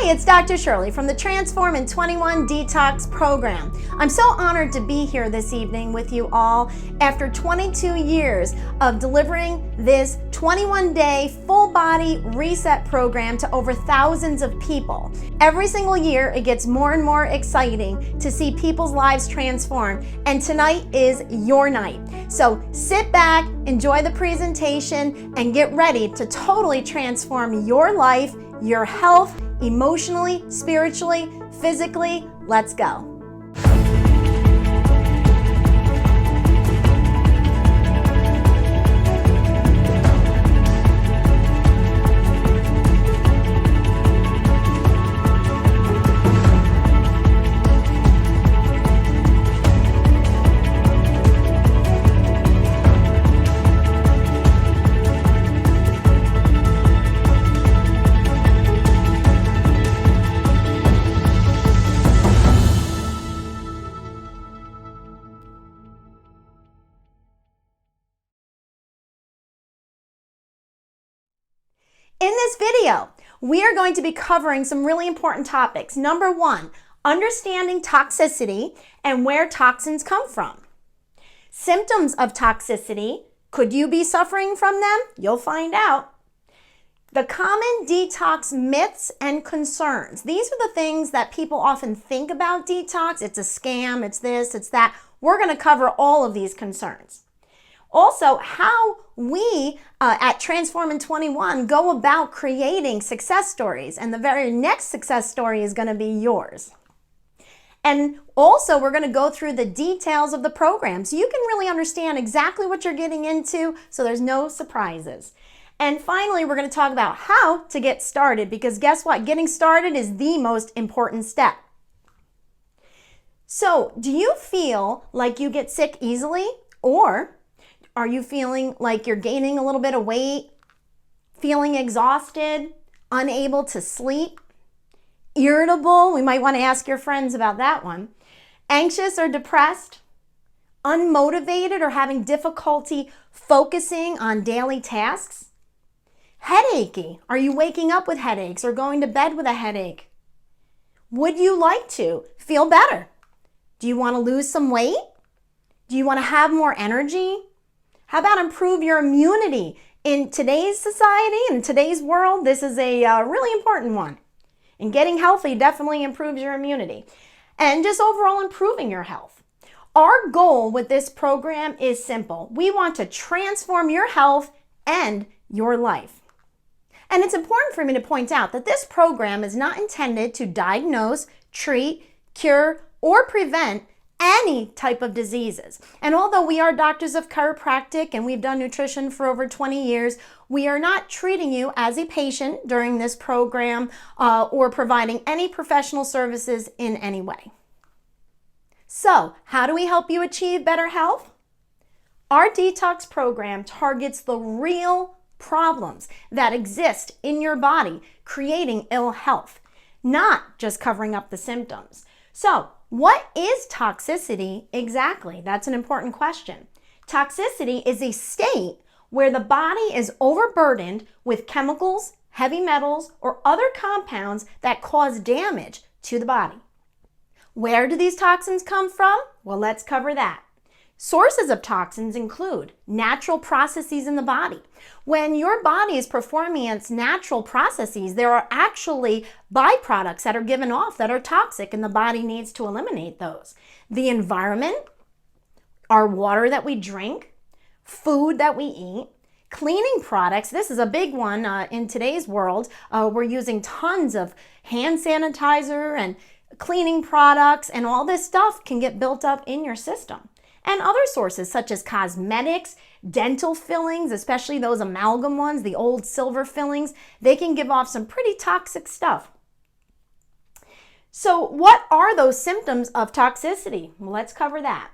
Hi, it's Dr. Shirley from the Transform in 21 Detox program. I'm so honored to be here this evening with you all after 22 years of delivering this 21-day full body reset program to over thousands of people. Every single year, it gets more and more exciting to see people's lives transform, and tonight is your night. So sit back, enjoy the presentation, and get ready to totally transform your life, your health, emotionally, spiritually, physically. Let's go. In this video, we are going to be covering some really important topics. Number one, understanding toxicity and where toxins come from. Symptoms of toxicity. Could you be suffering from them? You'll find out. The common detox myths and concerns. These are the things that people often think about detox. It's a scam, it's this, it's that. We're going to cover all of these concerns. Also, how we at Transform in 21 go about creating success stories, and the very next success story is going to be yours. And also, we're going to go through the details of the program so you can really understand exactly what you're getting into, so there's no surprises. And finally, we're going to talk about how to get started, because guess what? Getting started is the most important step. So, do you feel like you get sick easily, or are you feeling like you're gaining a little bit of weight, feeling exhausted, unable to sleep, irritable? We might want to ask your friends about that one. Anxious or depressed, unmotivated or having difficulty focusing on daily tasks? Headachy. Are you waking up with headaches or going to bed with a headache? Would you like to feel better? Do you want to lose some weight? Do you want to have more energy? How about improve your immunity? In today's society, in today's world, this is a really important one. And getting healthy definitely improves your immunity. And just overall improving your health. Our goal with this program is simple. We want to transform your health and your life. And it's important for me to point out that this program is not intended to diagnose, treat, cure, or prevent any type of diseases. And although we are doctors of chiropractic and we've done nutrition for over 20 years, we are not treating you as a patient during this program or providing any professional services in any way. So, how do we help you achieve better health? Our detox program targets the real problems that exist in your body, creating ill health, not just covering up the symptoms. So, what is toxicity exactly? That's an important question. Toxicity is a state where the body is overburdened with chemicals, heavy metals, or other compounds that cause damage to the body. Where do these toxins come from? Well, let's cover that. Sources of toxins include natural processes in the body. When your body is performing its natural processes, there are actually byproducts that are given off that are toxic, and the body needs to eliminate those. The environment, our water that we drink, food that we eat, cleaning products. This is a big one in today's world. We're using tons of hand sanitizer and cleaning products, and all this stuff can get built up in your system. And other sources such as cosmetics, dental fillings, especially those amalgam ones, the old silver fillings, they can give off some pretty toxic stuff. So what are those symptoms of toxicity? Well, let's cover that.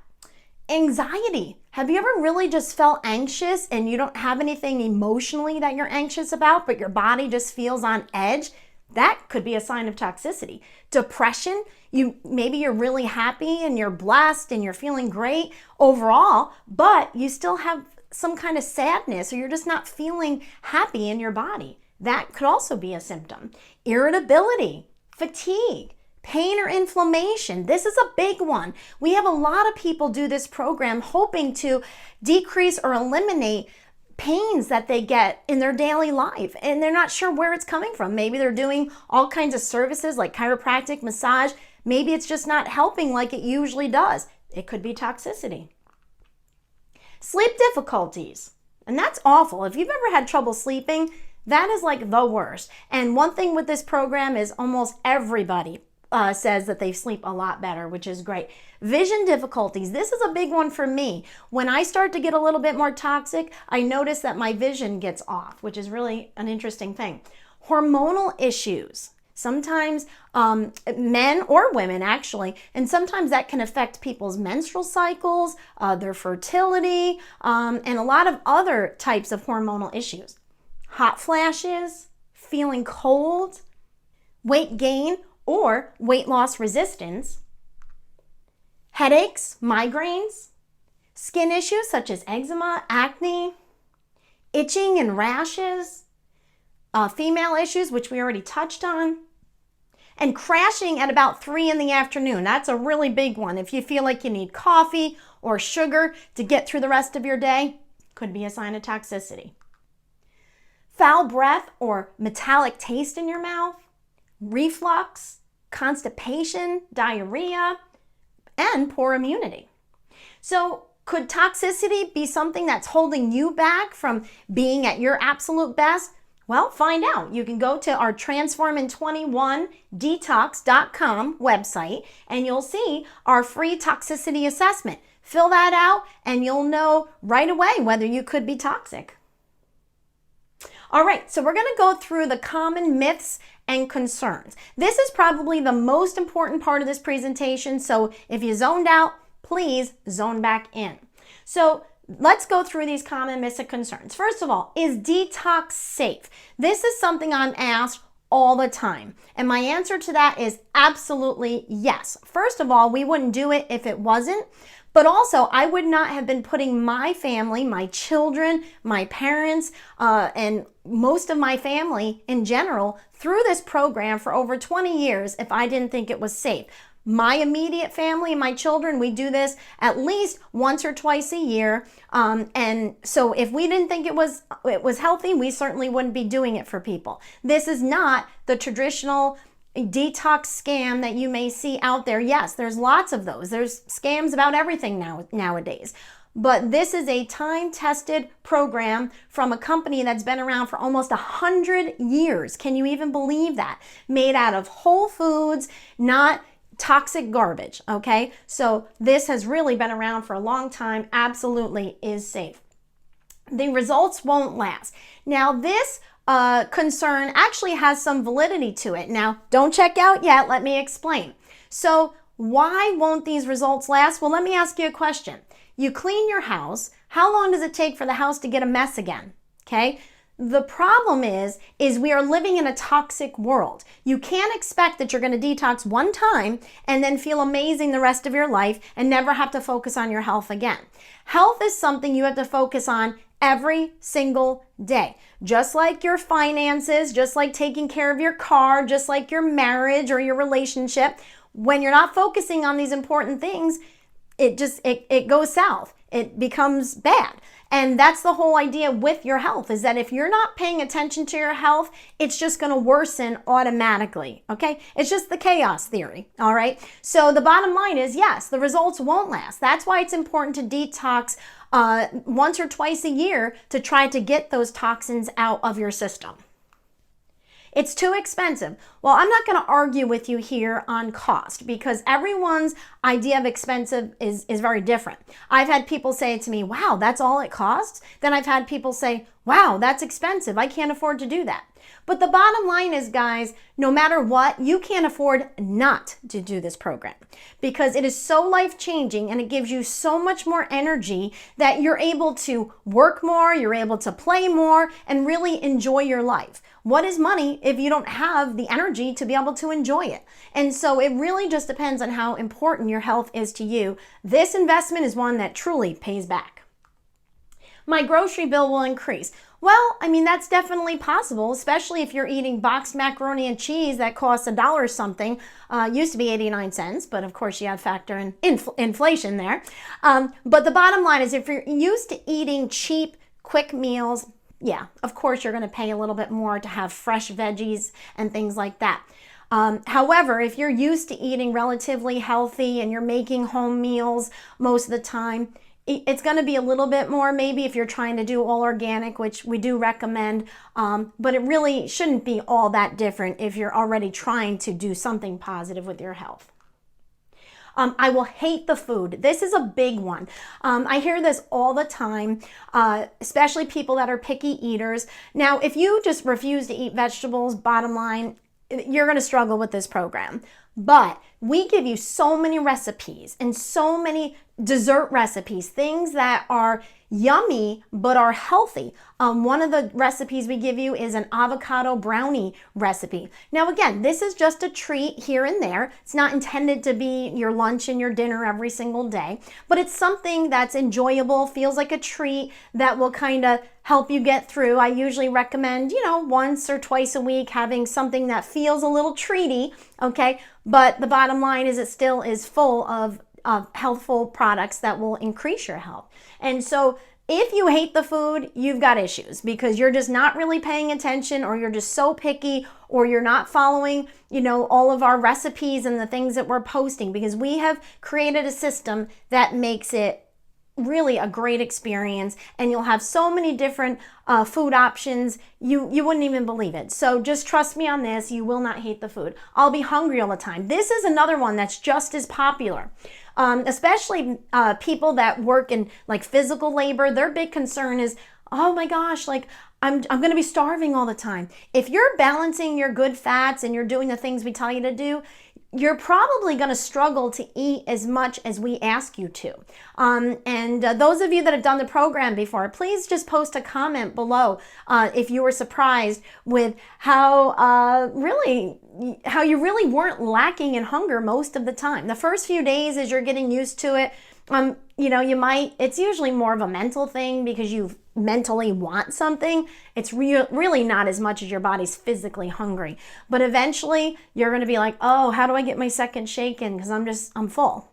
Anxiety. Have you ever really just felt anxious and you don't have anything emotionally that you're anxious about, but your body just feels on edge? That could be a sign of toxicity. Depression, maybe you're really happy and you're blessed and you're feeling great overall, but you still have some kind of sadness or you're just not feeling happy in your body. That could also be a symptom. Irritability, fatigue, pain or inflammation. This is a big one. We have a lot of people do this program hoping to decrease or eliminate pains that they get in their daily life, and they're not sure where it's coming from. Maybe they're doing all kinds of services like chiropractic, massage. Maybe it's just not helping like it usually does. It could be toxicity. Sleep difficulties, and that's awful. If you've ever had trouble sleeping, that is like the worst. And one thing with this program is almost everybody says that they sleep a lot better, which is great. Vision difficulties. This is a big one for me. When I start to get a little bit more toxic, I notice that my vision gets off, which is really an interesting thing. Hormonal issues. Sometimes men or women actually, and sometimes that can affect people's menstrual cycles, their fertility, and a lot of other types of hormonal issues. Hot flashes, feeling cold, weight gain or weight loss resistance, headaches, migraines, skin issues such as eczema, acne, itching and rashes, female issues, which we already touched on, and crashing at about 3 in the afternoon. That's a really big one. If you feel like you need coffee or sugar to get through the rest of your day, could be a sign of toxicity. Foul breath or metallic taste in your mouth, reflux, constipation, diarrhea, and poor immunity. So could toxicity be something that's holding you back from being at your absolute best? Well, find out. You can go to our transformin21detox.com website and you'll see our free toxicity assessment. Fill that out and you'll know right away whether you could be toxic. All right, so we're going to go through the common myths and concerns. This is probably the most important part of this presentation, so if you zoned out, please zone back in. So let's go through these common myths and concerns. First of all, is detox safe? This is something I'm asked all the time, and my answer to that is absolutely yes. First of all, we wouldn't do it if it wasn't. But also, I would not have been putting my family, my children, my parents, and most of my family in general through this program for over 20 years if I didn't think it was safe. My immediate family and my children, we do this at least once or twice a year. And so if we didn't think it was healthy, we certainly wouldn't be doing it for people. This is not the traditional detox scam that you may see out there. Yes, there's lots of those. There's scams about everything nowadays. But this is a time-tested program from a company that's been around for almost 100 years. Can you even believe that? Made out of whole foods, not toxic garbage, okay? So this has really been around for a long time, absolutely is safe. The results won't last. Now this concern actually has some validity to it. Now, don't check out yet. Let me explain. So why won't these results last? Well, let me ask you a question. You clean your house. How long does it take for the house to get a mess again? Okay. The problem is we are living in a toxic world. You can't expect that you're going to detox one time and then feel amazing the rest of your life and never have to focus on your health again. Health is something you have to focus on every single day. Just like your finances, just like taking care of your car, just like your marriage or your relationship. When you're not focusing on these important things, it goes south. It becomes bad. And that's the whole idea with your health, is that if you're not paying attention to your health, it's just going to worsen automatically, okay? It's just the chaos theory, all right? So the bottom line is, yes, the results won't last. That's why it's important to detox once or twice a year to try to get those toxins out of your system. It's too expensive. Well, I'm not going to argue with you here on cost because everyone's idea of expensive is very different. I've had people say to me, wow, that's all it costs. Then I've had people say, wow, that's expensive. I can't afford to do that. But the bottom line is, guys, no matter what, you can't afford not to do this program because it is so life-changing and it gives you so much more energy that you're able to work more, you're able to play more, and really enjoy your life. What is money if you don't have the energy to be able to enjoy it? And so it really just depends on how important your health is to you. This investment is one that truly pays back. my grocery bill will increase. Well, I mean, that's definitely possible, especially if you're eating boxed macaroni and cheese that costs $1 or something. Used to be 89 cents, but of course you have to factor in inflation there. But the bottom line is if you're used to eating cheap, quick meals, yeah, of course you're going to pay a little bit more to have fresh veggies and things like that. However, if you're used to eating relatively healthy and you're making home meals most of the time, it's going to be a little bit more maybe if you're trying to do all organic, which we do recommend, but it really shouldn't be all that different if you're already trying to do something positive with your health. I will hate the food. This is a big one. I hear this all the time, especially people that are picky eaters. Now, if you just refuse to eat vegetables, bottom line, you're going to struggle with this program. But we give you so many recipes and so many dessert recipes, things that are yummy but are healthy. One of the recipes we give you is an avocado brownie recipe. Now again, this is just a treat here and there. It's not intended to be your lunch and your dinner every single day, but it's something that's enjoyable, feels like a treat that will kind of help you get through. I usually recommend, once or twice a week having something that feels a little treaty, okay? But the bottom line is it still is full of healthful products that will increase your health. And so if you hate the food, you've got issues because you're just not really paying attention, or you're just so picky, or you're not following, all of our recipes and the things that we're posting, because we have created a system that makes it really a great experience, and you'll have so many different food options, you wouldn't even believe it. So just trust me on this, you will not hate the food. I'll be hungry all the time. This is another one that's just as popular. Especially people that work in like physical labor, their big concern is, oh my gosh, like I'm going to be starving all the time. If you're balancing your good fats and you're doing the things we tell you to do, you're probably going to struggle to eat as much as we ask you to. And those of you that have done the program before, please just post a comment below if you were surprised with how you really weren't lacking in hunger most of the time. The first few days as you're getting used to it, it's usually more of a mental thing because you mentally want something. It's really not as much as your body's physically hungry. But eventually you're going to be like, oh, how do I get my second shake in? Because I'm full.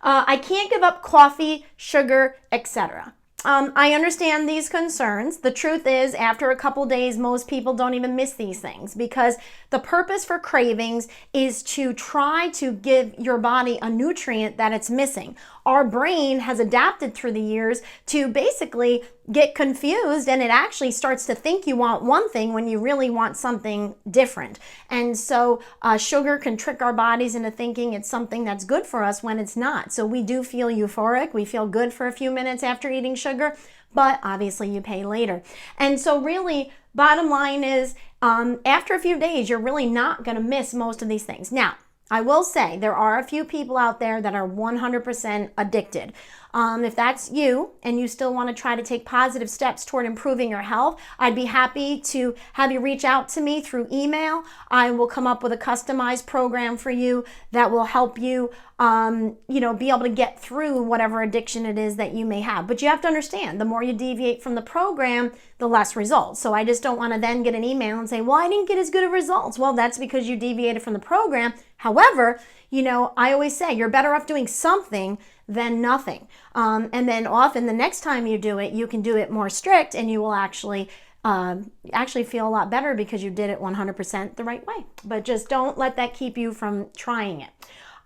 I can't give up coffee, sugar, etc. I understand these concerns. The truth is, after a couple days, most people don't even miss these things because the purpose for cravings is to try to give your body a nutrient that it's missing. Our brain has adapted through the years to basically get confused, and it actually starts to think you want one thing when you really want something different. And so sugar can trick our bodies into thinking it's something that's good for us when it's not. So we do feel euphoric. We feel good for a few minutes after eating sugar, but obviously you pay later. And so really, bottom line is, after a few days, you're really not going to miss most of these things. Now, I will say there are a few people out there that are 100% addicted. If that's you and you still want to try to take positive steps toward improving your health, I'd be happy to have you reach out to me through email. I will come up with a customized program for you that will help you, be able to get through whatever addiction it is that you may have. But you have to understand, the more you deviate from the program, the less results. So I just don't want to then get an email and say, well, I didn't get as good of results. Well, that's because you deviated from the program. However, I always say you're better off doing something than nothing. And then often the next time you do it, you can do it more strict, and you will actually feel a lot better because you did it 100% the right way. But just don't let that keep you from trying it.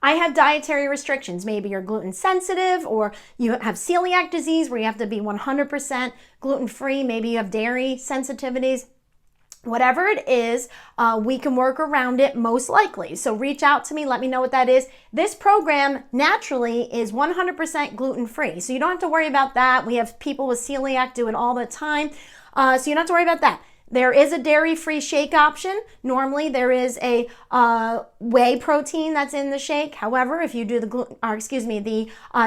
I have dietary restrictions. Maybe you're gluten sensitive, or you have celiac disease where you have to be 100% gluten-free. Maybe you have dairy sensitivities. Whatever it is, we can work around it most likely. So reach out to me, let me know what that is. This program naturally is 100% gluten-free. So you don't have to worry about that. We have people with celiac do it all the time. So you don't have to worry about that. There is a dairy-free shake option. Normally there is a whey protein that's in the shake. However, if you do the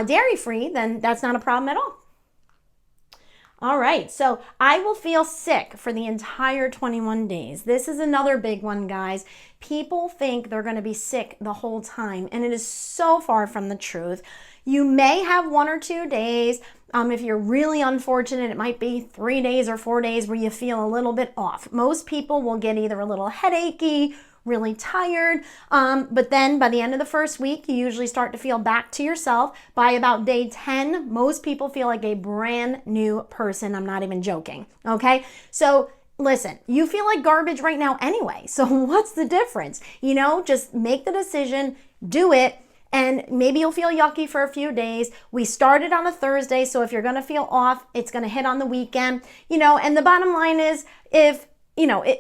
dairy-free, then that's not a problem at all. All right, so I will feel sick for the entire 21 days. This is another big one, guys. People think they're going to be sick the whole time, and it is so far from the truth. You may have 1 or 2 days. If you're really unfortunate, it might be 3 days or 4 days where you feel a little bit off. Most people will get either a little headachy, really tired, but then by the end of the first week, you usually start to feel back to yourself. By about day 10, most people feel like a brand new person. I'm not even joking, okay? So listen, you feel like garbage right now anyway, so what's the difference? Just make the decision, do it, and maybe you'll feel yucky for a few days. We started on a Thursday, so if you're gonna feel off, it's gonna hit on the weekend, and the bottom line is,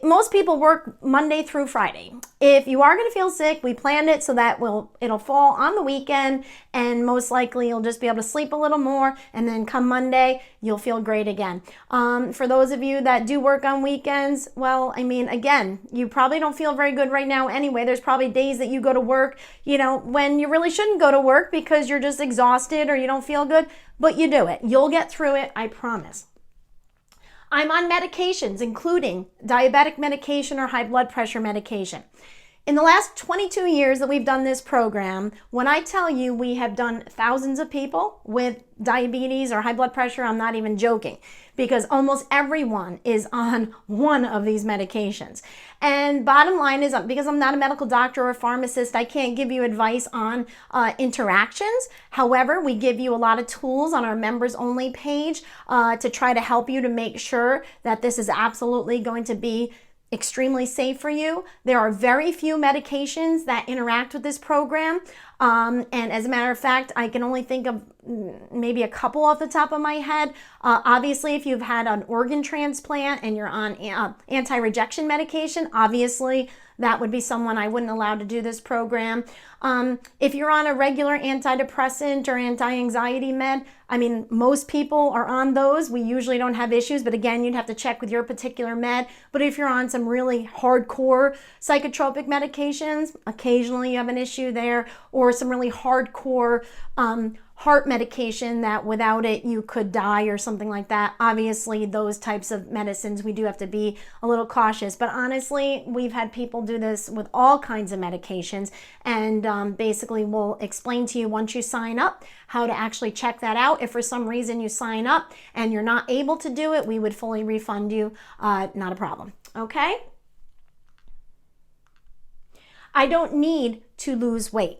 most people work Monday through Friday. If you are going to feel sick, we planned it so that it'll fall on the weekend, and most likely you'll just be able to sleep a little more, and then come Monday, you'll feel great again. For those of you that do work on weekends, well, again, you probably don't feel very good right now anyway. There's probably days that you go to work, when you really shouldn't go to work because you're just exhausted or you don't feel good, but you do it. You'll get through it, I promise. I'm on medications, including diabetic medication or high blood pressure medication. In the last 22 years that we've done this program, when I tell you we have done thousands of people with diabetes or high blood pressure, I'm not even joking, because almost everyone is on one of these medications. And bottom line is, because I'm not a medical doctor or a pharmacist, I can't give you advice on interactions. However, we give you a lot of tools on our members only page to try to help you to make sure that this is absolutely going to be extremely safe for you. There are very few medications that interact with this program. And as a matter of fact, I can only think of maybe a couple off the top of my head. Obviously, if you've had an organ transplant and you're on anti-rejection medication, obviously that would be someone I wouldn't allow to do this program. If you're on a regular antidepressant or anti-anxiety med, most people are on those. We usually don't have issues, but again, you'd have to check with your particular med. But if you're on some really hardcore psychotropic medications, occasionally you have an issue there, or some really hardcore heart medication that without it you could die or something like that. Obviously, those types of medicines, we do have to be a little cautious. But honestly, we've had people do this with all kinds of medications, and basically we'll explain to you once you sign up how to actually check that out. If for some reason you sign up and you're not able to do it, we would fully refund you. Not a problem. Okay? I don't need to lose weight.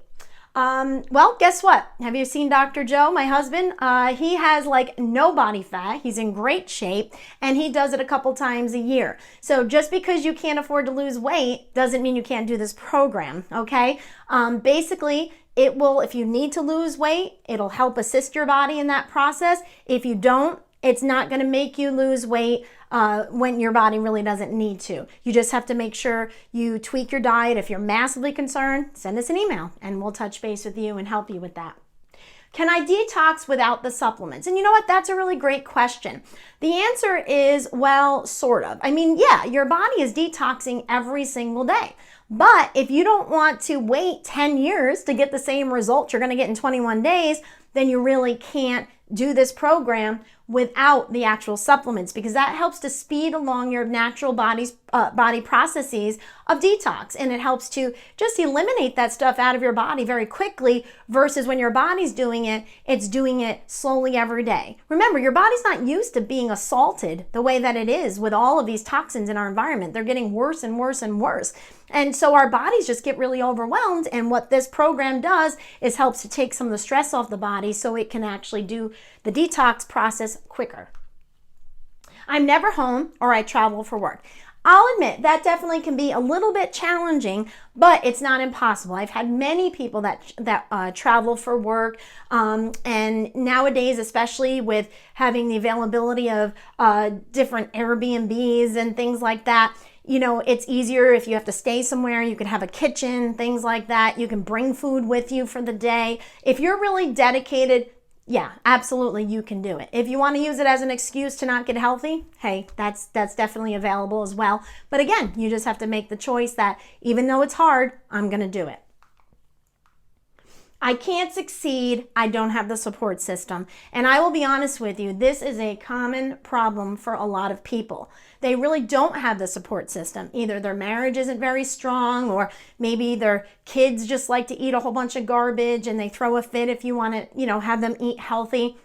Well, guess what? Have you seen Dr. Joe, my husband? He has like no body fat. He's in great shape, and he does it a couple times a year. So just because you can't afford to lose weight doesn't mean you can't do this program, okay? Basically, it will, if you need to lose weight, it'll help assist your body in that process. If you don't, it's not going to make you lose weight when your body really doesn't need to. You just have to make sure you tweak your diet. If you're massively concerned, send us an email and we'll touch base with you and help you with that. Can I detox without the supplements? And you know what? That's a really great question. The answer is, well, sort of. Yeah, your body is detoxing every single day. But if you don't want to wait 10 years to get the same results you're going to get in 21 days, then you really can't do this program without the actual supplements, because that helps to speed along your natural body processes of detox, and it helps to just eliminate that stuff out of your body very quickly, versus when your body's doing it, it's doing it slowly every day. Remember, your body's not used to being assaulted the way that it is with all of these toxins in our environment. They're getting worse and worse and worse. And so our bodies just get really overwhelmed, and what this program does is helps to take some of the stress off the body so it can actually do the detox process quicker. I'm never home, or I travel for work. I'll admit that definitely can be a little bit challenging, but it's not impossible. I've had many people that travel for work, and nowadays, especially with having the availability of different Airbnbs and things like that, it's easier if you have to stay somewhere. You can have a kitchen, things like that. You can bring food with you for the day. If you're really dedicated, yeah, absolutely, you can do it. If you want to use it as an excuse to not get healthy, hey, that's definitely available as well. But again, you just have to make the choice that even though it's hard, I'm going to do it. I can't succeed. I don't have the support system. And I will be honest with you, this is a common problem for a lot of people. They really don't have the support system. Either their marriage isn't very strong, or maybe their kids just like to eat a whole bunch of garbage and they throw a fit if you want to, have them eat healthy.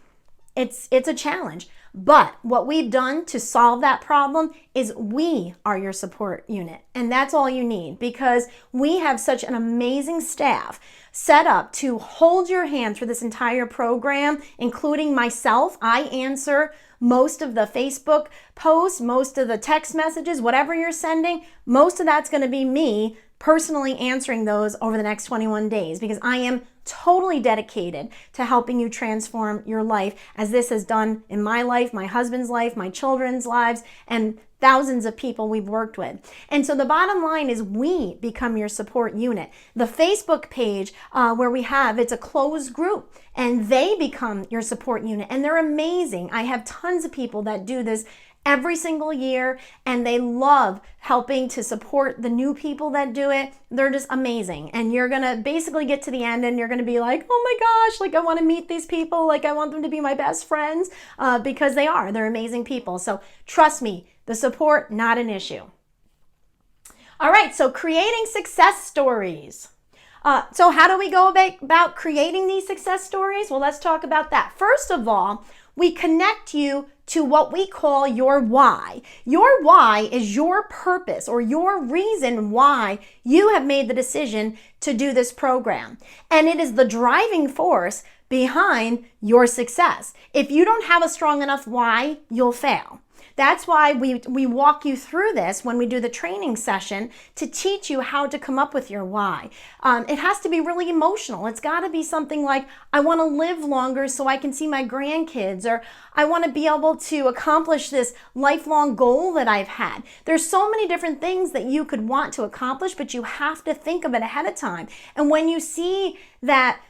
It's a challenge. But what we've done to solve that problem is we are your support unit. And that's all you need, because we have such an amazing staff set up to hold your hand through this entire program, including myself. I answer most of the Facebook posts, most of the text messages, whatever you're sending, most of that's going to be me personally answering those over the next 21 days, because I am totally dedicated to helping you transform your life, as this has done in my life, my husband's life, my children's lives, and thousands of people we've worked with. And so the bottom line is we become your support unit. The Facebook page where we have, it's a closed group, and they become your support unit, and they're amazing. I have tons of people that do this every single year, and they love helping to support the new people that do it. They're just amazing. And you're going to basically get to the end and you're going to be like, oh my gosh, like I want to meet these people. Like I want them to be my best friends, because they are. They're amazing people. So trust me, the support, not an issue. All right, so creating success stories. So how do we go about creating these success stories? Well, let's talk about that. First of all, we connect you to what we call your why. Your why is your purpose, or your reason why you have made the decision to do this program. And it is the driving force behind your success. If you don't have a strong enough why, you'll fail. That's why we walk you through this when we do the training session, to teach you how to come up with your why. It has to be really emotional. It's got to be something like, I want to live longer so I can see my grandkids, or I want to be able to accomplish this lifelong goal that I've had. There's so many different things that you could want to accomplish, but you have to think of it ahead of time. And when you see that,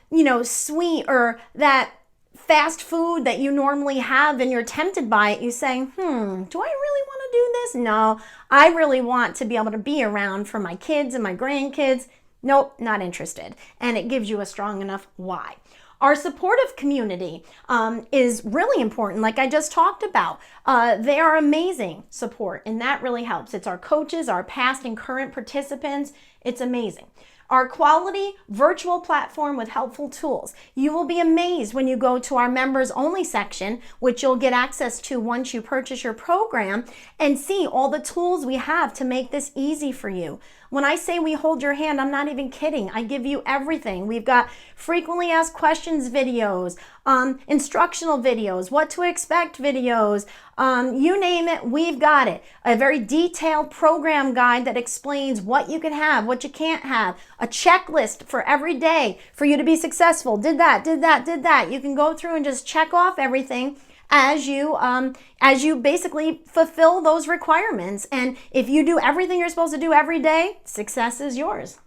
sweet or that fast food that you normally have and you're tempted by it, you say, do I really want to do this? No, I really want to be able to be around for my kids and my grandkids. Nope, not interested. And it gives you a strong enough why. Our supportive community is really important, like I just talked about. They are amazing support, and that really helps. It's our coaches, our past and current participants. It's amazing. Our quality virtual platform with helpful tools. You will be amazed when you go to our members only section, which you'll get access to once you purchase your program, and see all the tools we have to make this easy for you. When I say we hold your hand, I'm not even kidding. I give you everything. We've got frequently asked questions videos, instructional videos, what to expect videos, you name it, we've got it. A very detailed program guide that explains what you can have, what you can't have, a checklist for every day for you to be successful. Did that, did that, did that. You can go through and just check off everything as you basically fulfill those requirements. And if you do everything you're supposed to do every day, success is yours.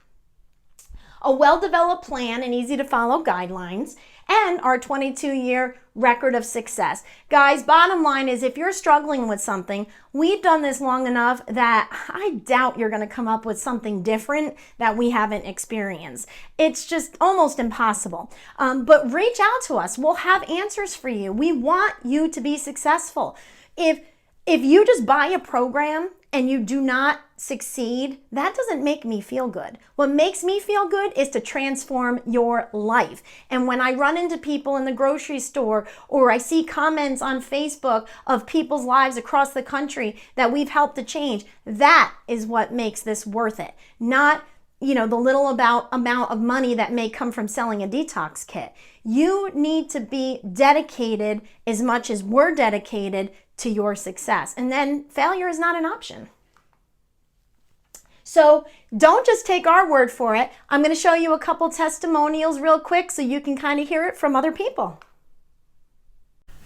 A well-developed plan and easy to follow guidelines, and our 22-year record of success. Guys, bottom line is, if you're struggling with something, we've done this long enough that I doubt you're going to come up with something different that we haven't experienced. It's just almost impossible. But reach out to us. We'll have answers for you. We want you to be successful. If you just buy a program and you do not succeed, that doesn't make me feel good. What makes me feel good is to transform your life. And when I run into people in the grocery store, or I see comments on Facebook of people's lives across the country that we've helped to change, that is what makes this worth it. Not, the little amount of money that may come from selling a detox kit. You need to be dedicated as much as we're dedicated to your success. And then failure is not an option. So don't just take our word for it. I'm going to show you a couple testimonials real quick so you can kind of hear it from other people.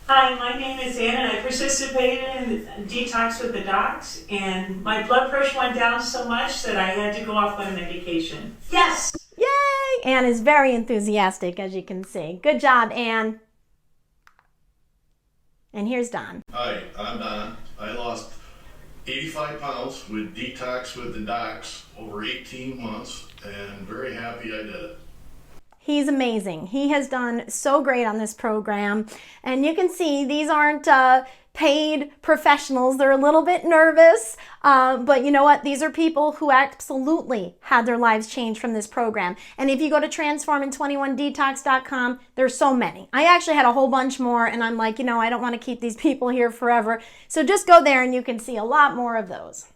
Hi, my name is Anna, and I participated in Detox with the Docs, and my blood pressure went down so much that I had to go off my medication. Yes! Yay! Anne is very enthusiastic, as you can see. Good job, Anne. And here's Don. Hi, I'm Don. I lost 85 pounds with Detox with the Docs over 18 months, and very happy I did it. He's amazing. He has done so great on this program. And you can see these aren't paid professionals. They're a little bit nervous, but you know what? These are people who absolutely had their lives changed from this program. And if you go to transforming21detox.com, there's so many. I actually had a whole bunch more, and I'm like, I don't want to keep these people here forever. So just go there and you can see a lot more of those.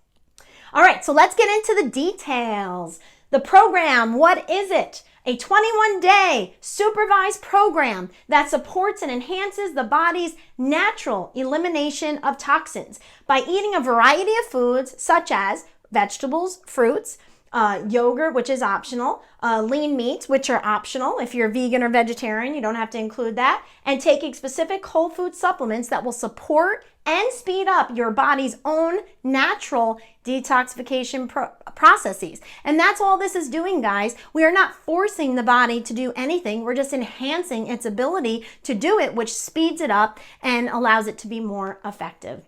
All right, so let's get into the details. The program, what is it? A 21-day supervised program that supports and enhances the body's natural elimination of toxins by eating a variety of foods such as vegetables, fruits, yogurt, which is optional, lean meats, which are optional. If you're vegan or vegetarian, you don't have to include that, and taking specific whole food supplements that will support and speed up your body's own natural detoxification processes. And that's all this is doing, guys. We are not forcing the body to do anything. We're just enhancing its ability to do it, which speeds it up and allows it to be more effective.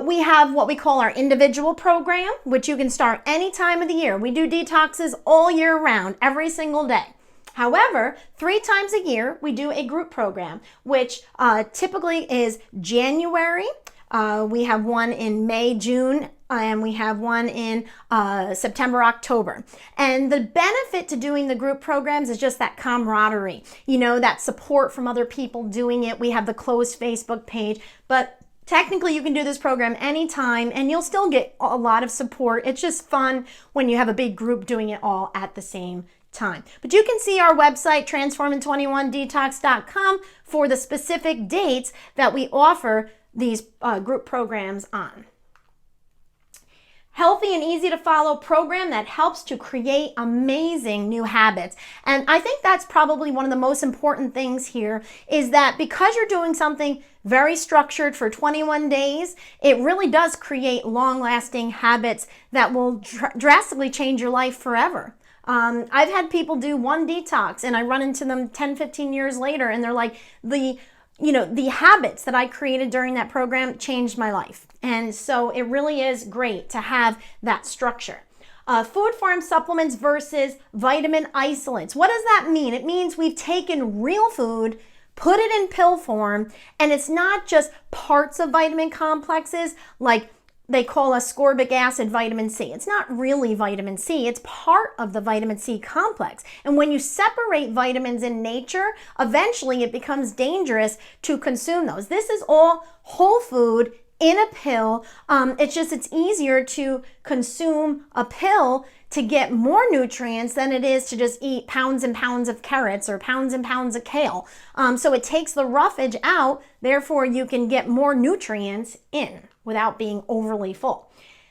We have what we call our individual program, which you can start any time of the year. We do detoxes all year round, every single day. However, 3 times a year, we do a group program, which typically is January. We have one in May, June, and we have one in September, October. And the benefit to doing the group programs is just that camaraderie, that support from other people doing it. We have the closed Facebook page, but technically, you can do this program anytime and you'll still get a lot of support. It's just fun when you have a big group doing it all at the same time. But you can see our website, transforming21detox.com, for the specific dates that we offer these group programs on. Healthy and easy to follow program that helps to create amazing new habits. And I think that's probably one of the most important things here, is that because you're doing something very structured for 21 days, it really does create long-lasting habits that will drastically change your life forever. I've had people do one detox and I run into them 10, 15 years later and they're like, the habits that I created during that program changed my life. And so it really is great to have that structure. Food form supplements versus vitamin isolates. What does that mean? It means we've taken real food, put it in pill form, and it's not just parts of vitamin complexes like they call ascorbic acid vitamin C. It's not really vitamin C, it's part of the vitamin C complex. And when you separate vitamins in nature, eventually it becomes dangerous to consume those. This is all whole food in a pill. It's easier to consume a pill to get more nutrients than it is to just eat pounds and pounds of carrots or pounds and pounds of kale. So it takes the roughage out, therefore you can get more nutrients in without being overly full.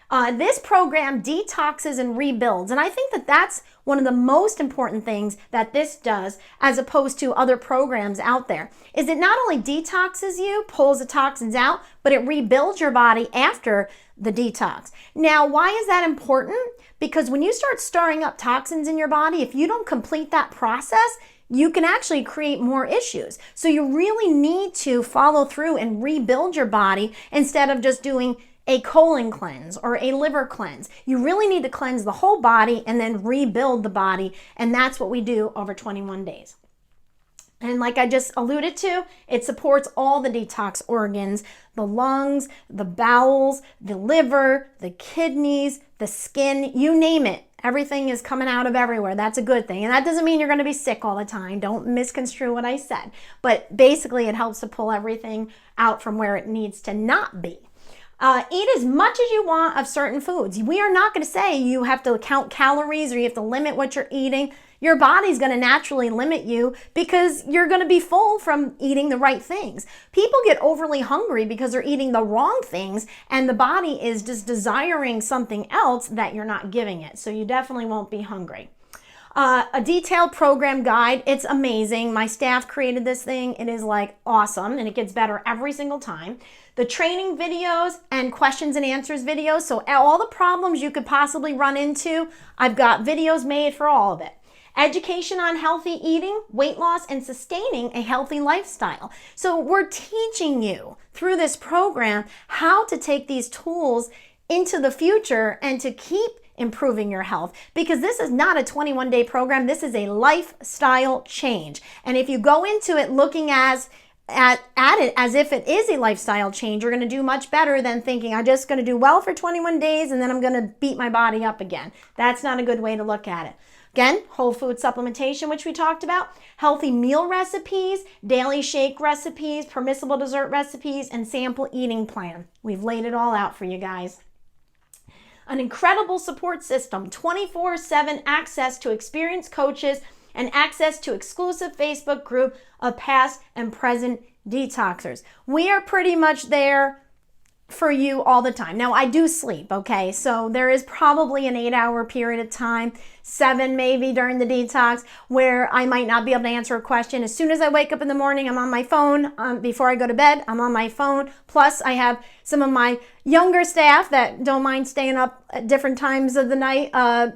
This program detoxes and rebuilds, and I think that that's one of the most important things that this does as opposed to other programs out there, is it not only detoxes you, pulls the toxins out, but it rebuilds your body after the detox. Now, why is that important? Because when you start stirring up toxins in your body, if you don't complete that process, you can actually create more issues. So you really need to follow through and rebuild your body instead of just doing a colon cleanse or a liver cleanse. You really need to cleanse the whole body and then rebuild the body, and that's what we do over 21 days. And like I just alluded to, it supports all the detox organs, the lungs, the bowels, the liver, the kidneys, the skin, you name it. Everything is coming out of everywhere. That's a good thing. And that doesn't mean you're going to be sick all the time. Don't misconstrue what I said. But basically, it helps to pull everything out from where it needs to not be. Eat as much as you want of certain foods. We are not going to say you have to count calories or you have to limit what you're eating. Your body's going to naturally limit you because you're going to be full from eating the right things. People get overly hungry because they're eating the wrong things, and the body is just desiring something else that you're not giving it. So you definitely won't be hungry. A detailed program guide. It's amazing. My staff created this thing. It is like awesome, and it gets better every single time. The training videos and questions and answers videos. So all the problems you could possibly run into, I've got videos made for all of it. Education on healthy eating, weight loss, and sustaining a healthy lifestyle. So we're teaching you through this program how to take these tools into the future and to keep improving your health, because this is not a 21-day program. This is a lifestyle change. And if you go into it looking at it as if it is a lifestyle change, you're going to do much better than thinking, I'm just going to do well for 21 days and then I'm going to beat my body up again. That's not a good way to look at it. Again, whole food supplementation, which we talked about, healthy meal recipes, daily shake recipes, permissible dessert recipes, and sample eating plan. We've laid it all out for you guys. An incredible support system, 24/7 access to experienced coaches, and access to exclusive Facebook group of past and present detoxers. We are pretty much there for you all the time. Now, I do sleep, okay? So there is probably an 8-hour period of time, 7 maybe during the detox, where I might not be able to answer a question. As soon as I wake up in the morning, I'm on my phone. Before I go to bed, I'm on my phone. Plus, I have some of my younger staff that don't mind staying up at different times of the night,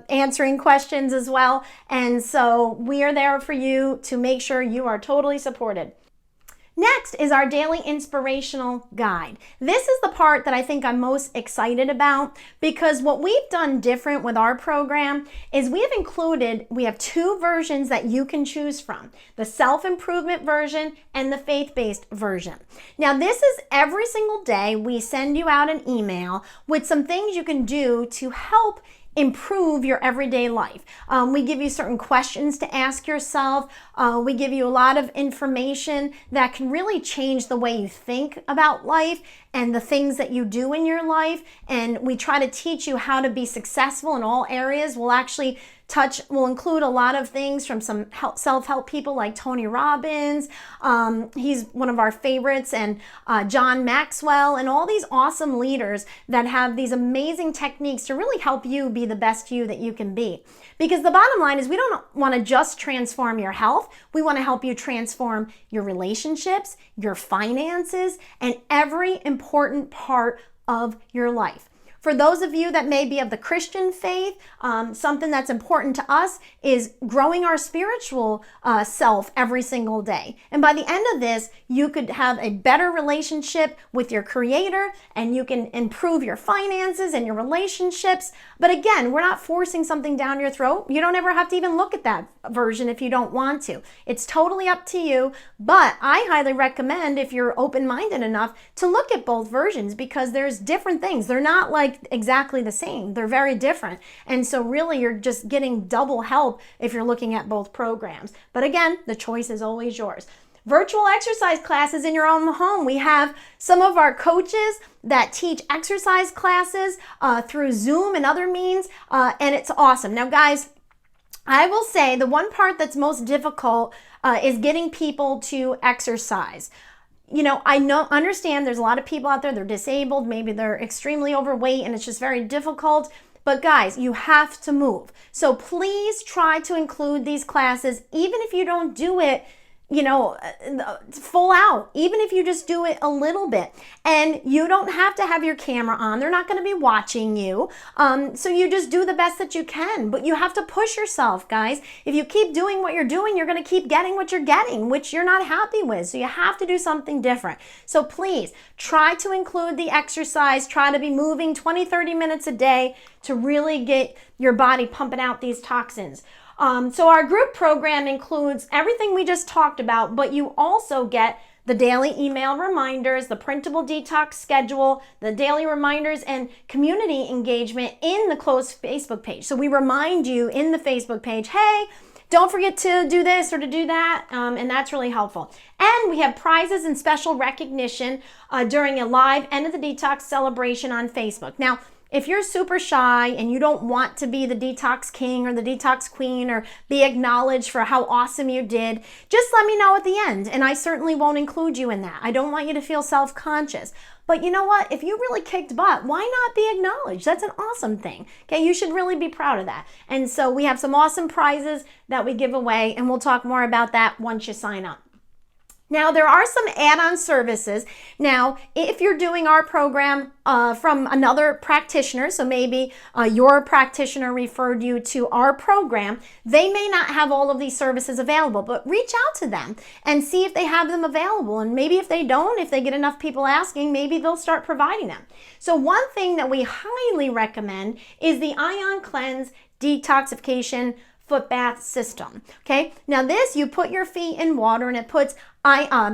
answering questions as well. And so we are there for you to make sure you are totally supported. Next is our daily inspirational guide. This is the part that I think I'm most excited about, because what we've done different with our program is we have 2 versions that you can choose from, the self-improvement version and the faith-based version. Now, this is every single day we send you out an email with some things you can do to help improve your everyday life. We give you certain questions to ask yourself. We give you a lot of information that can really change the way you think about life and the things that you do in your life. And we try to teach you how to be successful in all areas. We'll include a lot of things from some self-help people like Tony Robbins. He's one of our favorites, and John Maxwell, and all these awesome leaders that have these amazing techniques to really help you be the best you that you can be. Because the bottom line is, we don't want to just transform your health. We want to help you transform your relationships, your finances, and every important part of your life. For those of you that may be of the Christian faith, something that's important to us is growing our spiritual self every single day. And by the end of this, you could have a better relationship with your Creator, and you can improve your finances and your relationships. But again, we're not forcing something down your throat. You don't ever have to even look at that version if you don't want to. It's totally up to you. But I highly recommend, if you're open-minded enough, to look at both versions, because there's different things. They're not like exactly the same. They're very different. And so really you're just getting double help if you're looking at both programs. But again, the choice is always yours. Virtual exercise classes in your own home. We have some of our coaches that teach exercise classes through Zoom and other means, and it's awesome. Now guys, I will say the one part that's most difficult is getting people to exercise. You know, understand there's a lot of people out there, they're disabled, maybe they're extremely overweight, and it's just very difficult. But guys, you have to move. So please try to include these classes, even if you don't do it, you know, full out, even if you just do it a little bit. And you don't have to have your camera on. They're not going to be watching you. So you just do the best that you can. But you have to push yourself, guys. If you keep doing what you're doing, you're going to keep getting what you're getting, which you're not happy with. So you have to do something different. So please try to include the exercise. Try to be moving 20, 30 minutes a day to really get your body pumping out these toxins. So our group program includes everything we just talked about, but you also get the daily email reminders, the printable detox schedule, the daily reminders, and community engagement in the closed Facebook page. So we remind you in the Facebook page, hey, don't forget to do this or to do that, and that's really helpful. And we have prizes and special recognition during a live end of the detox celebration on Facebook. Now, if you're super shy and you don't want to be the detox king or the detox queen or be acknowledged for how awesome you did, just let me know at the end, and I certainly won't include you in that. I don't want you to feel self-conscious. But you know what? If you really kicked butt, why not be acknowledged? That's an awesome thing. Okay, you should really be proud of that. And so we have some awesome prizes that we give away, and we'll talk more about that once you sign up. Now, there are some add-on services. Now, if you're doing our program from another practitioner, so maybe your practitioner referred you to our program, they may not have all of these services available, but reach out to them and see if they have them available. And maybe if they don't, if they get enough people asking, maybe they'll start providing them. So one thing that we highly recommend is the Ion Cleanse Detoxification Foot Bath System. Okay, now this, you put your feet in water and it puts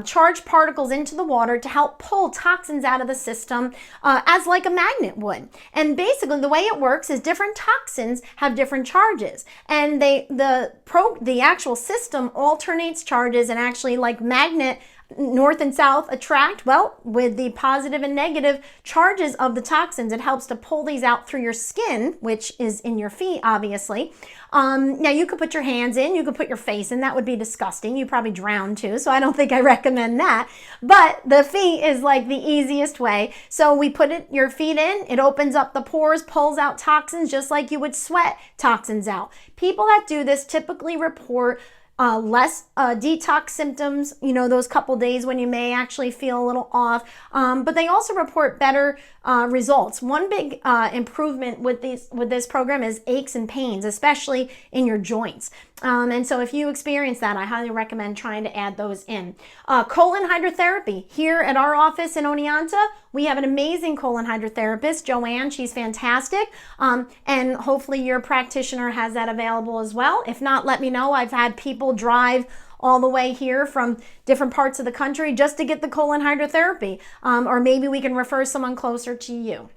charged particles into the water to help pull toxins out of the system as like a magnet would. And basically the way it works is different toxins have different charges, and the actual system alternates charges and actually, like magnet, north and south attract, well, with the positive and negative charges of the toxins, it helps to pull these out through your skin, which is in your feet, obviously. Now you could put your hands in, you could put your face in, that would be disgusting. You probably drown too, so I don't think I recommend that. But the feet is like the easiest way. So we put your feet in, it opens up the pores, pulls out toxins just like you would sweat toxins out. People that do this typically report less detox symptoms, you know, those couple days when you may actually feel a little off, but they also report better results. One big improvement with this program is aches and pains, especially in your joints. And so if you experience that, I highly recommend trying to add those in. Colon hydrotherapy. Here at our office in Oneonta, we have an amazing colon hydrotherapist, Joanne. She's fantastic. And hopefully your practitioner has that available as well. If not, let me know. I've had people drive all the way here from different parts of the country just to get the colon hydrotherapy. Or maybe we can refer someone closer to you.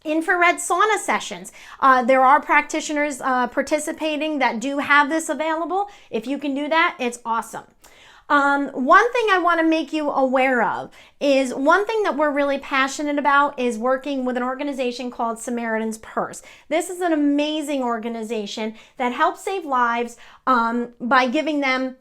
Infrared sauna sessions. There are practitioners participating that do have this available. If you can do that, it's awesome. One thing I want to make you aware of is one thing that we're really passionate about is working with an organization called Samaritan's Purse. This is an amazing organization that helps save lives by giving them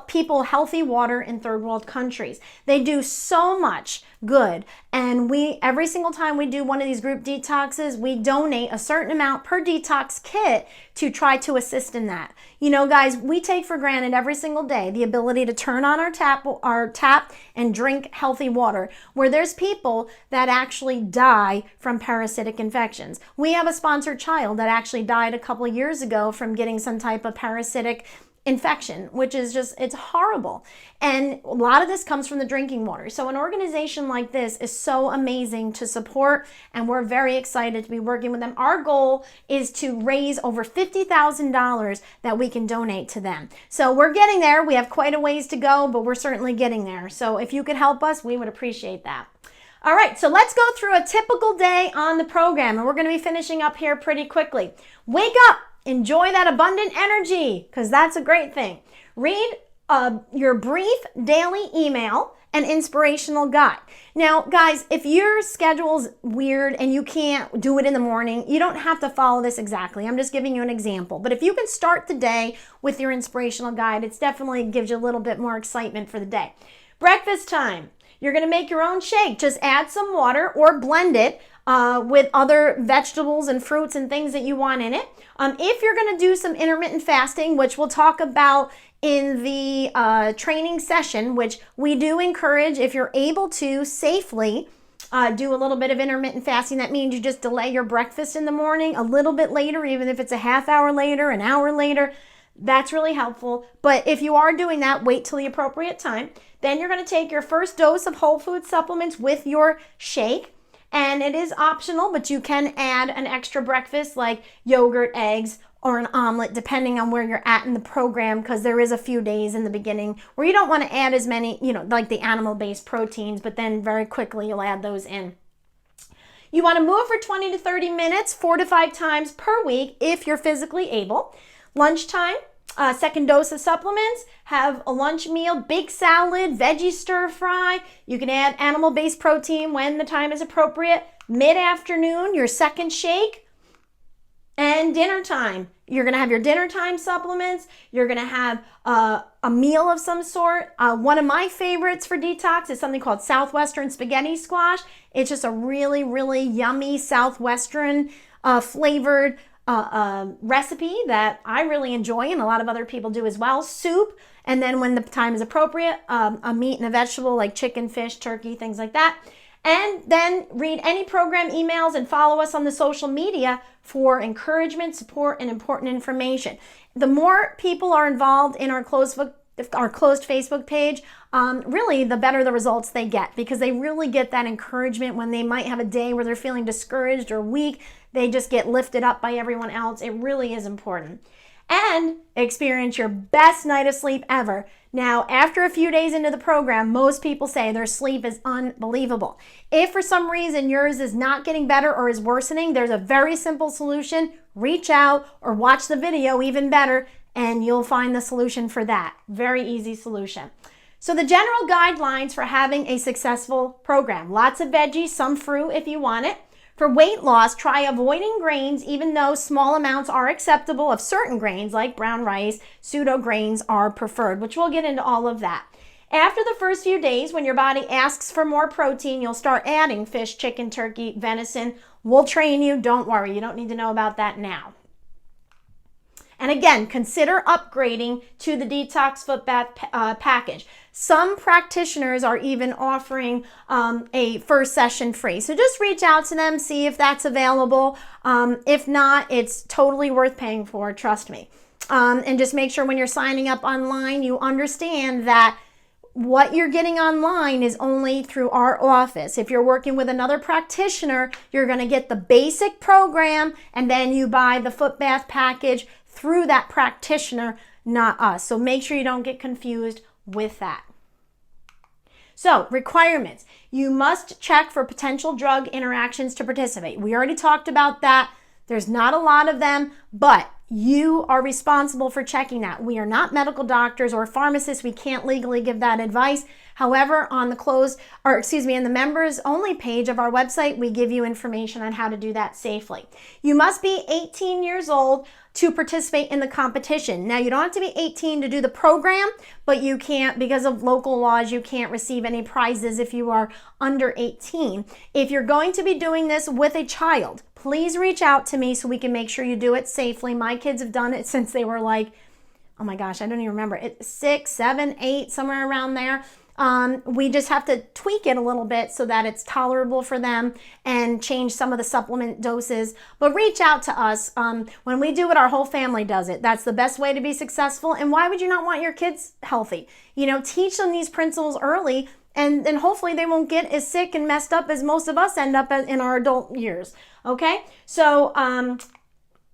people healthy water in third world countries. They do so much good, and every single time we do one of these group detoxes, we donate a certain amount per detox kit to try to assist in that. You know, guys, we take for granted every single day the ability to turn on our tap and drink healthy water, where there's people that actually die from parasitic infections. We have a sponsored child that actually died a couple of years ago from getting some type of parasitic infection, which is just, it's horrible. And a lot of this comes from the drinking water. So an organization like this is so amazing to support, and we're very excited to be working with them. Our goal is to raise over $50,000 that we can donate to them. So we're getting there. We have quite a ways to go, but we're certainly getting there. So if you could help us, we would appreciate that. All right, so let's go through a typical day on the program, and we're going to be finishing up here pretty quickly. Wake up. Enjoy that abundant energy, because that's a great thing. Read your brief daily email and inspirational guide. Now, guys, if your schedule's weird and you can't do it in the morning, you don't have to follow this exactly. I'm just giving you an example. But if you can start the day with your inspirational guide, it definitely gives you a little bit more excitement for the day. Breakfast time. You're going to make your own shake. Just add some water or blend it with other vegetables and fruits and things that you want in it. If you're going to do some intermittent fasting, which we'll talk about in the training session, which we do encourage, if you're able to safely do a little bit of intermittent fasting, that means you just delay your breakfast in the morning a little bit later, even if it's a half hour later, an hour later. That's really helpful. But if you are doing that, wait till the appropriate time. Then you're going to take your first dose of whole food supplements with your shake. And it is optional, but you can add an extra breakfast like yogurt, eggs, or an omelet, depending on where you're at in the program, because there is a few days in the beginning where you don't want to add as many, like the animal-based proteins, but then very quickly you'll add those in. You want to move for 20 to 30 minutes, 4 to 5 times per week if you're physically able. Lunchtime, second dose of supplements, have a lunch meal, big salad, veggie stir fry. You can add animal-based protein when the time is appropriate. Mid-afternoon, your second shake. And dinner time. You're going to have your dinner time supplements. You're going to have a meal of some sort. One of my favorites for detox is something called Southwestern spaghetti squash. It's just a really, really yummy Southwestern flavored recipe that I really enjoy and a lot of other people do as well. Soup, and then when the time is appropriate, a meat and a vegetable like chicken, fish, turkey, things like that. And then read any program emails and follow us on the social media for encouragement, support, and important information. The more people are involved in our closed Facebook page, really the better the results they get, because they really get that encouragement when they might have a day where they're feeling discouraged or weak. They just get lifted up by everyone else. It really is important. And experience your best night of sleep ever. Now, after a few days into the program, most people say their sleep is unbelievable. If for some reason yours is not getting better or is worsening, there's a very simple solution. Reach out or watch the video, even better, and you'll find the solution for that. Very easy solution. So the general guidelines for having a successful program: lots of veggies, some fruit if you want it. For weight loss, try avoiding grains, even though small amounts are acceptable of certain grains like brown rice. Pseudo grains are preferred, which we'll get into all of that. After the first few days, when your body asks for more protein, you'll start adding fish, chicken, turkey, venison. We'll train you. Don't worry. You don't need to know about that now. And again, consider upgrading to the Detox Foot Bath package. Some practitioners are even offering a first session free. So just reach out to them, see if that's available. If not, it's totally worth paying for, trust me. And just make sure when you're signing up online, you understand that what you're getting online is only through our office. If you're working with another practitioner, you're going to get the basic program, and then you buy the foot bath package through that practitioner, not us. So make sure you don't get confused with that. So, requirements. You must check for potential drug interactions to participate. We already talked about that. There's not a lot of them, but you are responsible for checking that. We are not medical doctors or pharmacists. We can't legally give that advice. However, on the in the members only page of our website, we give you information on how to do that safely. You must be 18 years old to participate in the competition. Now, you don't have to be 18 to do the program, but you can't, because of local laws, you can't receive any prizes if you are under 18. If you're going to be doing this with a child, please reach out to me so we can make sure you do it safely. My kids have done it since they were like, oh my gosh, I don't even remember. 6, 7, 8, somewhere around there. We just have to tweak it a little bit so that it's tolerable for them and change some of the supplement doses. But reach out to us. When we do it, our whole family does it. That's the best way to be successful. And why would you not want your kids healthy? You know, teach them these principles early, and then hopefully they won't get as sick and messed up as most of us end up in our adult years. Okay? So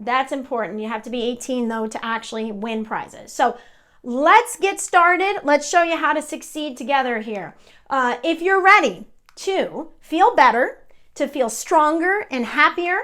that's important. You have to be 18, though, to actually win prizes. So let's get started. Let's show you how to succeed together here. If you're ready to feel better, to feel stronger and happier,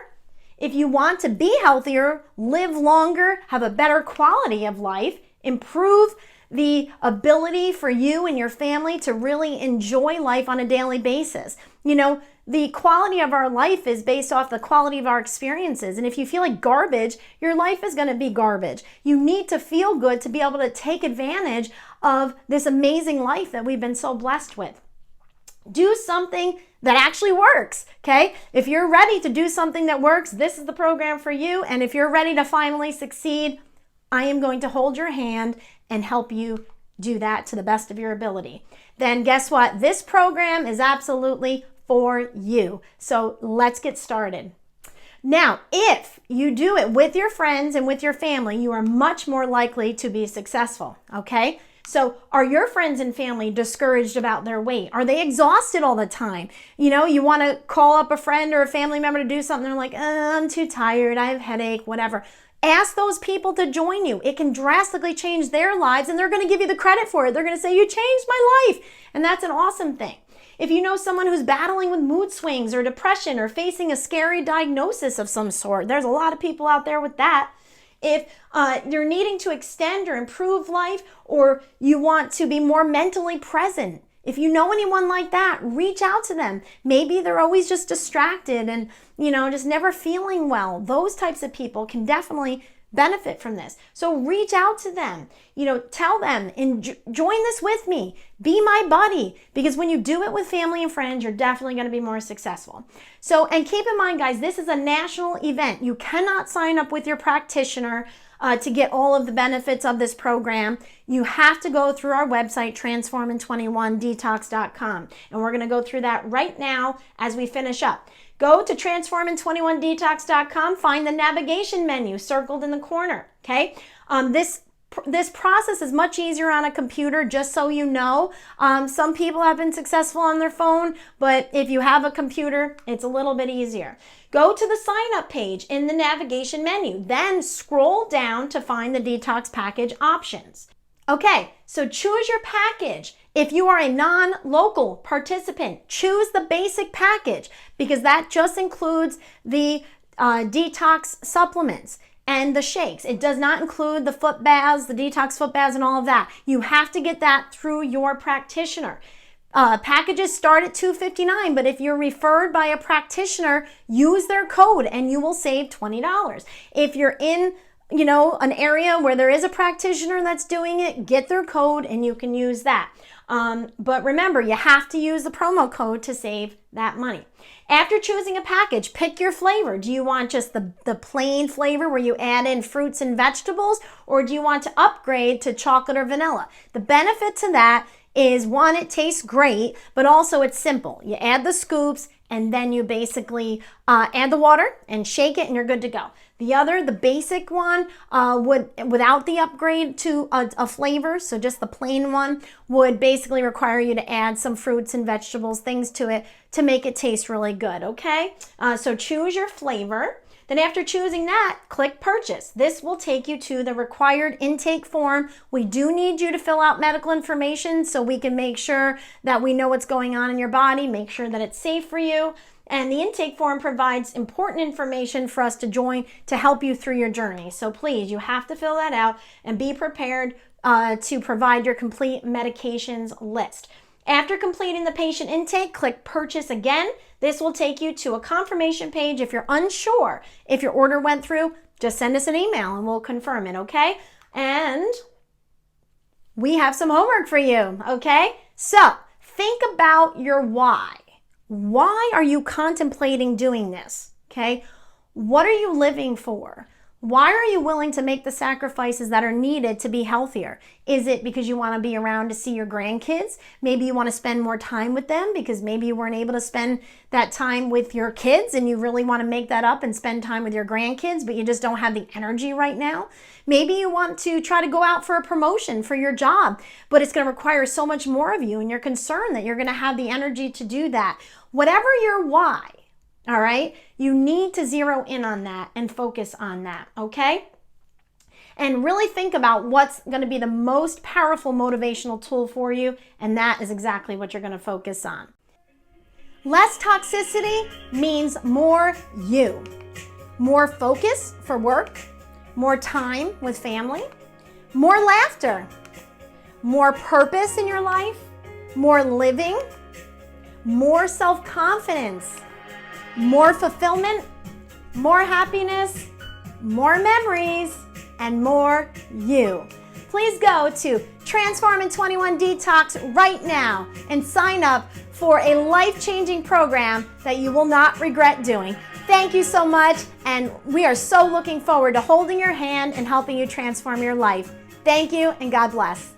if you want to be healthier, live longer, have a better quality of life, improve the ability for you and your family to really enjoy life on a daily basis. You know, the quality of our life is based off the quality of our experiences. And if you feel like garbage, your life is going to be garbage. You need to feel good to be able to take advantage of this amazing life that we've been so blessed with. Do something that actually works, okay? If you're ready to do something that works, this is the program for you. And if you're ready to finally succeed, I am going to hold your hand and help you do that to the best of your ability. Then guess what? This program is absolutely for you. So let's get started. Now, if you do it with your friends and with your family, you are much more likely to be successful, okay? So are your friends and family discouraged about their weight? Are they exhausted all the time? You know, you want to call up a friend or a family member to do something, they're like, I'm too tired, I have a headache, whatever. Ask those people to join you. It can drastically change their lives, and they're going to give you the credit for it. They're going to say, you changed my life. And that's an awesome thing. If you know someone who's battling with mood swings or depression or facing a scary diagnosis of some sort, there's a lot of people out there with that. If you're needing to extend or improve life, or you want to be more mentally present, if you know anyone like that, reach out to them. Maybe they're always just distracted and, you know, just never feeling well. Those types of people can definitely benefit from this. So reach out to them, tell them, and join this with me. Be my buddy, because when you do it with family and friends, you're definitely going to be more successful. So, and keep in mind, guys, this is a national event. You cannot sign up with your practitioner to get all of the benefits of this program. You have to go through our website, transformin21detox.com. And we're going to go through that right now as we finish up. Go to transformin21detox.com, find the navigation menu circled in the corner, okay? This process is much easier on a computer, just so you know. Some people have been successful on their phone, but if you have a computer, it's a little bit easier. Go to the sign up page in the navigation menu, then scroll down to find the detox package options. Okay, so choose your package. If you are a non-local participant, choose the basic package, because that just includes the detox supplements and the shakes. It does not include the foot baths, the detox foot baths, and all of that. You have to get that through your practitioner. Packages start at $259, but if you're referred by a practitioner, use their code and you will save $20. If you're in an area where there is a practitioner that's doing it, get their code and you can use that. But remember, you have to use the promo code to save that money. After choosing a package, pick your flavor. Do you want just the plain flavor where you add in fruits and vegetables, or do you want to upgrade to chocolate or vanilla? The benefit to that is, one, it tastes great, but also it's simple. You add the scoops and then you basically add the water and shake it and you're good to go. The other, the basic one, without the upgrade to a flavor, so just the plain one, would basically require you to add some fruits and vegetables, things to it to make it taste really good, okay? So choose your flavor. Then after choosing that, click purchase. This will take you to the required intake form. We do need you to fill out medical information so we can make sure that we know what's going on in your body, make sure that it's safe for you. And the intake form provides important information for us to join to help you through your journey. So please, you have to fill that out and be prepared to provide your complete medications list. After completing the patient intake, click purchase again. This will take you to a confirmation page. If you're unsure if your order went through, just send us an email and we'll confirm it, okay? And we have some homework for you, okay? So think about your why. Why are you contemplating doing this, okay? What are you living for? Why are you willing to make the sacrifices that are needed to be healthier? Is it because you want to be around to see your grandkids? Maybe you want to spend more time with them because maybe you weren't able to spend that time with your kids and you really want to make that up and spend time with your grandkids, but you just don't have the energy right now. Maybe you want to try to go out for a promotion for your job, but it's going to require so much more of you and you're concerned that you're going to have the energy to do that. Whatever your why, all right, you need to zero in on that and focus on that, okay? And really think about what's going to be the most powerful motivational tool for you, and that is exactly what you're going to focus on. Less toxicity means more you. More focus for work, more time with family, more laughter, more purpose in your life, more living, more self-confidence, more fulfillment, more happiness, more memories, and more you. Please go to Transformin' 21 Detox right now and sign up for a life-changing program that you will not regret doing. Thank you so much, and we are so looking forward to holding your hand and helping you transform your life. Thank you, and God bless.